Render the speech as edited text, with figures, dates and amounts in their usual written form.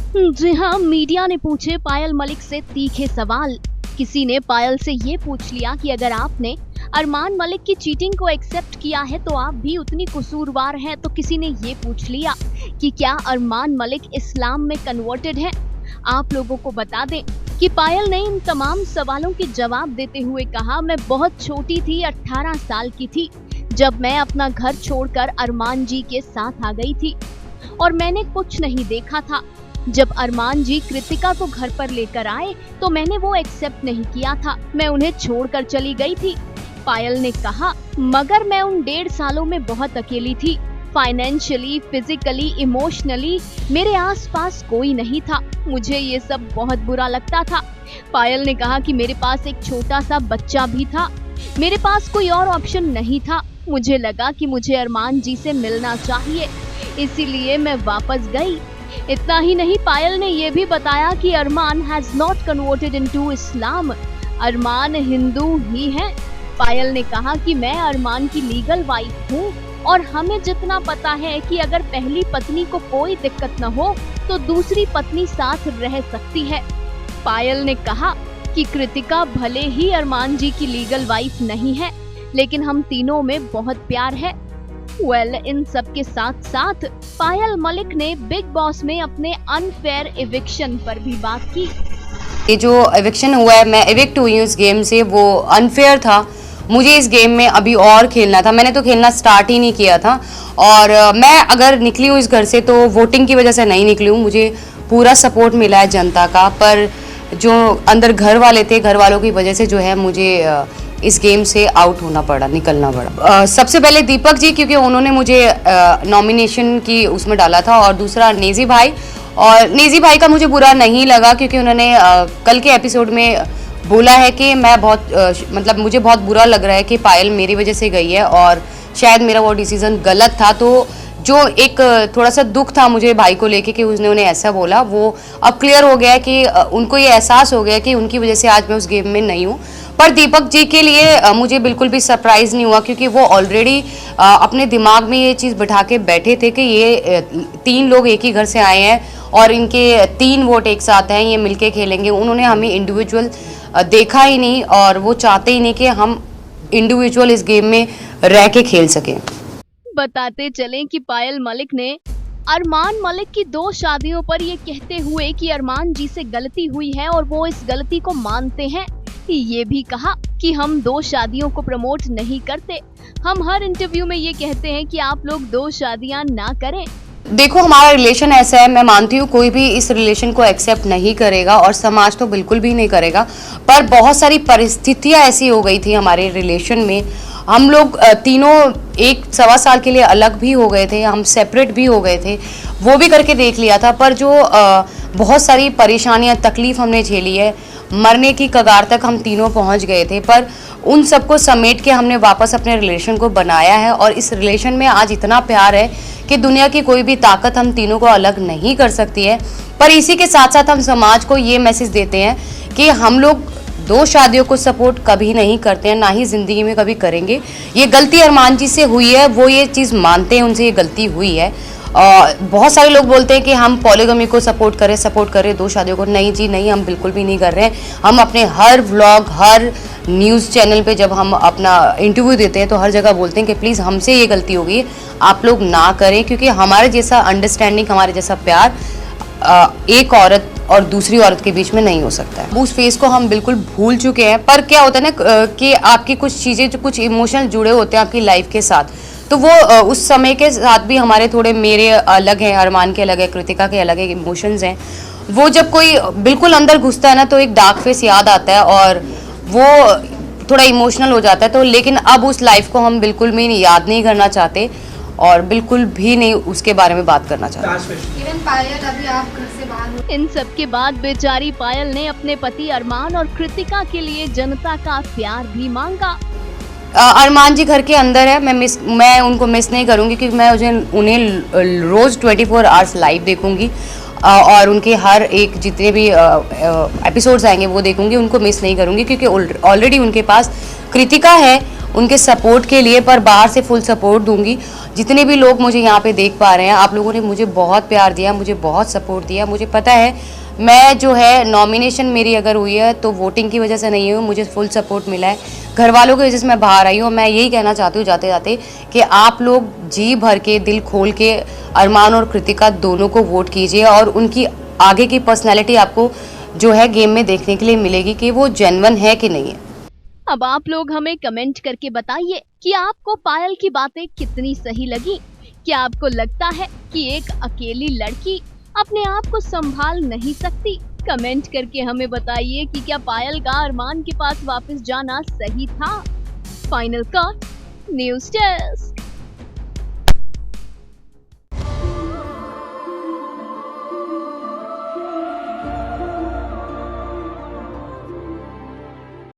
जी हाँ, मीडिया ने पूछे पायल मलिक से तीखे सवाल। किसी ने पायल से ये पूछ लिया कि अगर आपने अरमान मलिक की चीटिंग को एक्सेप्ट किया है तो आप भी उतनी कसूरवार हैं। तो किसी ने ये पूछ लिया कि क्या अरमान मलिक इस्लाम में कन्वर्टेड है। आप लोगों को बता दें कि पायल ने इन तमाम सवालों के जवाब देते हुए कहा, मैं बहुत छोटी थी, 18 साल की थी, जब मैं अपना घर छोड़कर अरमान जी के साथ आ गई थी और मैंने कुछ नहीं देखा था। जब अरमान जी कृतिका को घर पर लेकर आए तो मैंने वो एक्सेप्ट नहीं किया था, मैं उन्हें छोड़कर चली गई थी। पायल ने कहा, मगर मैं उन 1.5 सालों में बहुत अकेली थी। फाइनेंशियली, फिजिकली, इमोशनली मेरे आसपास कोई नहीं था। मुझे ये सब बहुत बुरा लगता था। पायल ने कहा कि मेरे पास एक छोटा सा बच्चा भी था, मेरे पास कोई और ऑप्शन नहीं था। मुझे लगा कि मुझे अरमान जी से मिलना चाहिए, इसीलिए मैं वापस गई। इतना ही नहीं, पायल ने ये भी बताया कि अरमान हैज नॉट कन्वर्टेड इनटू इस्लाम, अरमान हिंदू ही है। पायल ने कहा कि मैं अरमान की लीगल वाइफ हूँ और हमें जितना पता है कि अगर पहली पत्नी को कोई दिक्कत न हो तो दूसरी पत्नी साथ रह सकती है। पायल ने कहा कि कृतिका भले ही अरमान जी की लीगल वाइफ नहीं है, लेकिन हम तीनों में बहुत प्यार है। इन सब के साथ साथ पायल मलिक ने बिग बॉस में अपने अनफेयर एविक्शन पर भी बात की। ये जो एविक्शन हुआ है, मैं एविक्ट हुई हूँ इस गेम से, वो अनफेयर था। मुझे इस गेम में अभी और खेलना था, मैंने तो खेलना स्टार्ट ही नहीं किया था। और मैं अगर निकली हूँ इस घर से तो वोटिंग की वजह से नहीं निकली हूँ, मुझे पूरा सपोर्ट मिला है जनता का। पर जो अंदर घर वाले थे, घर वालों की वजह से जो है मुझे इस गेम से आउट होना पड़ा, निकलना पड़ा। सबसे पहले दीपक जी, क्योंकि उन्होंने मुझे नॉमिनेशन की उसमें डाला था, और दूसरा नेजी भाई। और नेजी भाई का मुझे बुरा नहीं लगा क्योंकि उन्होंने कल के एपिसोड में बोला है कि मैं बहुत मतलब मुझे बहुत बुरा लग रहा है कि पायल मेरी वजह से गई है और शायद मेरा वो डिसीजन गलत था। तो जो एक थोड़ा सा दुख था मुझे भाई को लेके कि उसने उन्हें ऐसा बोला, वो अब क्लियर हो गया है कि उनको ये एहसास हो गया कि उनकी वजह से आज मैं उस गेम में नहीं हूँ। पर दीपक जी के लिए मुझे बिल्कुल भी सरप्राइज नहीं हुआ क्योंकि वो ऑलरेडी अपने दिमाग में ये चीज़ बिठा के बैठे थे कि ये 3 लोग एक ही घर से आए हैं और इनके 3 वोट एक साथ हैं, ये मिलके खेलेंगे। उन्होंने हमें इंडिविजुअल देखा ही नहीं और वो चाहते ही नहीं कि हम इंडिविजुअल इस गेम में रह के खेल सकें। बताते चलें कि पायल मलिक ने अरमान मलिक की 2 शादियों पर ये कहते हुए कि अरमान जी से गलती हुई है और वो इस गलती को मानते हैं, ये भी कहा कि हम 2 शादियों को प्रमोट नहीं करते। हम हर इंटरव्यू में ये कहते हैं कि आप लोग 2 शादियां ना करें। देखो, हमारा रिलेशन ऐसा है, मैं मानती हूँ कोई भी इस रिलेशन को एक्सेप्ट नहीं करेगा और समाज तो बिल्कुल भी नहीं करेगा। पर बहुत सारी परिस्थितियाँ ऐसी हो गई थी हमारे रिलेशन में, हम लोग तीनों 1-1.25 साल के लिए अलग भी हो गए थे, हम सेपरेट भी हो गए थे, वो भी करके देख लिया था। पर जो बहुत सारी परेशानियाँ, तकलीफ हमने झेली है, मरने की कगार तक हम तीनों पहुँच गए थे। पर उन सबको समेट के हमने वापस अपने रिलेशन को बनाया है और इस रिलेशन में आज इतना प्यार है कि दुनिया की कोई भी ताकत हम तीनों को अलग नहीं कर सकती है। पर इसी के साथ साथ हम समाज को ये मैसेज देते हैं कि हम लोग 2 शादियों को सपोर्ट कभी नहीं करते हैं, ना ही ज़िंदगी में कभी करेंगे। ये गलती अरमान जी से हुई है, वो ये चीज़ मानते हैं, उनसे ये गलती हुई है। बहुत सारे लोग बोलते हैं कि हम पॉलीगमी को सपोर्ट करें 2 शादियों को। नहीं जी नहीं, हम बिल्कुल भी नहीं कर रहे हैं। हम अपने हर व्लॉग, हर न्यूज़ चैनल पे जब हम अपना इंटरव्यू देते हैं तो हर जगह बोलते हैं कि प्लीज़ हमसे ये गलती हो गई, आप लोग ना करें, क्योंकि हमारे जैसा अंडरस्टैंडिंग, हमारे जैसा प्यार एक औरत और दूसरी औरत के बीच में नहीं हो सकता है। उस फेस को हम बिल्कुल भूल चुके हैं। पर क्या होता है ना कि आपकी कुछ चीज़ें, जो कुछ इमोशनल जुड़े होते हैं आपकी लाइफ के साथ, तो वो उस समय के साथ भी हमारे थोड़े, मेरे अलग हैं, अरमान के अलग है, कृतिका के अलग है, इमोशंस हैं। वो जब कोई बिल्कुल अंदर घुसता है ना तो एक डार्क फेस याद आता है और वो थोड़ा इमोशनल हो जाता है। तो लेकिन अब उस लाइफ को हम बिल्कुल भी याद नहीं करना चाहते और बिल्कुल भी नहीं उसके बारे में बात करना चाहते। पायल, अभी आप घर से बाहर हो। इन सब के बाद बेचारी पायल ने अपने पति अरमान और कृतिका के लिए जनता का प्यार भी मांगा। अरमान जी घर के अंदर है, मैं उनको मिस नहीं करूंगी क्योंकि मैं उन्हें रोज़ 24 आवर्स लाइव देखूंगी और उनके हर एक जितने भी एपिसोड्स आएंगे वो देखूंगी, उनको मिस नहीं करूंगी क्योंकि ऑलरेडी उनके पास कृतिका है उनके सपोर्ट के लिए, पर बाहर से फुल सपोर्ट दूंगी। जितने भी लोग मुझे यहाँ पे देख पा रहे हैं, आप लोगों ने मुझे बहुत प्यार दिया, मुझे बहुत सपोर्ट दिया। मुझे पता है मैं जो है नॉमिनेशन मेरी अगर हुई है तो वोटिंग की वजह से नहीं हुई, मुझे फुल सपोर्ट मिला है घर वालों की वजह से मैं बाहर आई हूँ। मैं यही कहना चाहती हूँ जाते जाते कि आप लोग जी भर के दिल खोल के अरमान और कृतिका दोनों को वोट कीजिए और उनकी आगे की पर्सनैलिटी आपको जो है गेम में देखने के लिए मिलेगी कि वो जेन्युइन है कि नहीं है। अब आप लोग हमें कमेंट करके बताइए कि आपको पायल की बातें कितनी सही लगी। क्या आपको लगता है कि एक अकेली लड़की अपने आप को संभाल नहीं सकती? कमेंट करके हमें बताइए कि क्या पायल का अरमान के पास वापस जाना सही था। Final cut news desk.